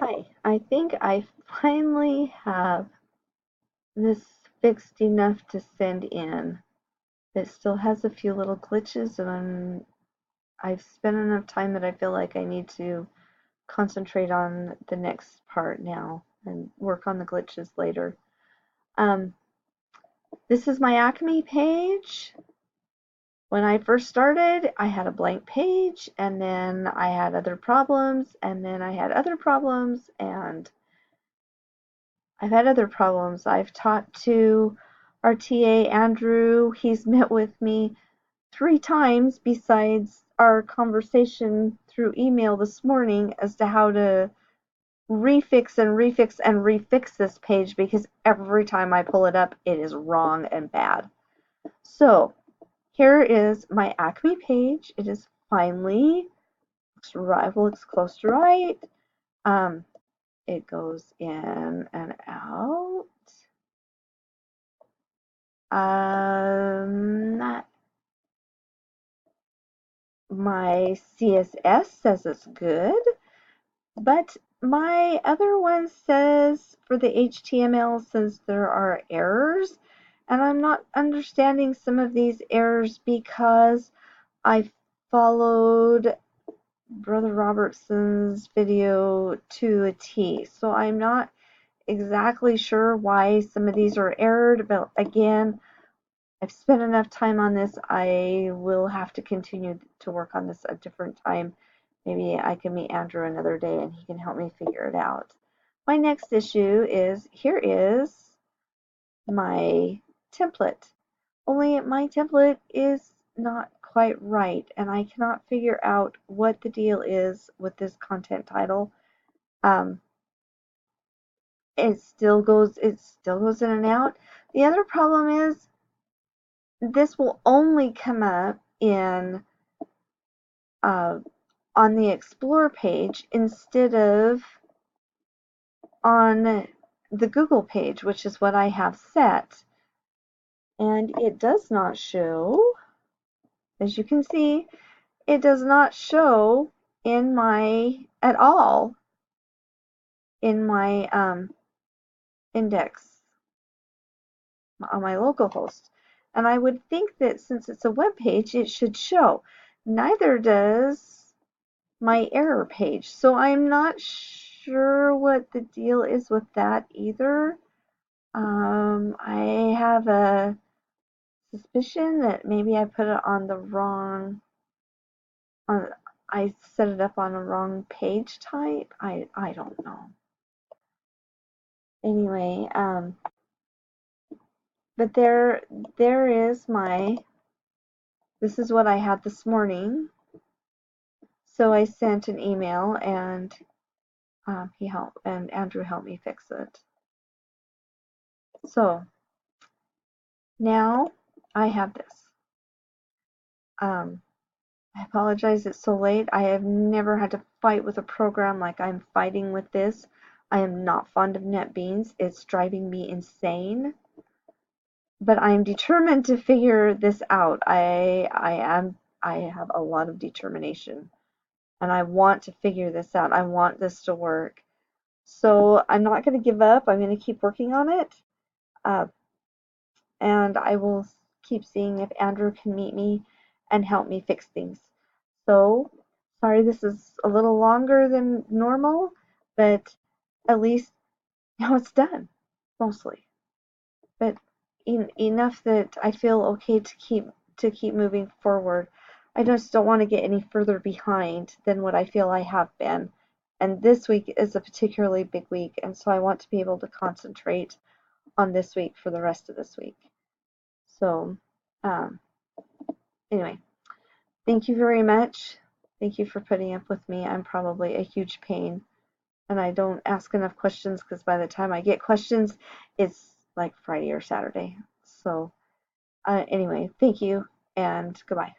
Hi, I think I finally have this fixed enough to send in. It still has a few little glitches, and I've spent enough time that I feel like I need to concentrate on the next part now and work on the glitches later. Um, this is my Acme page. When I first started, I had a blank page, and then I had other problems, and then I had other problems, and I've had other problems. I've talked to our TA, Andrew. He's met with me 3 times besides our conversation through email this morning as to how to refix and refix and refix this page because every time I pull it up, it is wrong and bad. So here is my Acme page. It is finally, looks close to right. It goes in and out. My CSS says it's good, but my other one says for the HTML says there are errors, and I'm not understanding some of these errors because I followed Brother Robertson's video to a T. So I'm not exactly sure why some of these are errored, but again, I've spent enough time on this. I will have to continue to work on this a different time. Maybe I can meet Andrew another day and he can help me figure it out. My next issue is here is my template. Only my template is not quite right and I cannot figure out what the deal is with this content title. Um, it still goes in and out. The other problem is this will only come up in uh, on the Explore page instead of on the Google page, which is what I have set. And it does not show, as you can see, it does not show in my, at all, in my index on my localhost. And I would think that since it's a web page, it should show. Neither does my error page. So I'm not sure what the deal is with that either. I have a suspicion that maybe I put it on the wrong, on, I set it up on a wrong page type. I don't know. Anyway, but there is my, this is what I had this morning. So I sent an email and Andrew helped me fix it. So now I have this. I apologize it's so late. I have never had to fight with a program like I'm fighting with this. I am not fond of NetBeans. It's driving me insane. But I am determined to figure this out. I have a lot of determination. And I want to figure this out. I want this to work. So I'm not going to give up. I'm going to keep working on it. And I will keep seeing if Andrew can meet me and help me fix things. So, sorry this is a little longer than normal, but at least now it's done, mostly. But enough that I feel okay to keep moving forward. I just don't want to get any further behind than what I feel I have been. And this week is a particularly big week, and so I want to be able to concentrate on this week for the rest of this week. So, um, anyway, thank you very much. Thank you for putting up with me. I'm probably a huge pain, and I don't ask enough questions because by the time I get questions, it's like Friday or Saturday. So, anyway, thank you, and goodbye.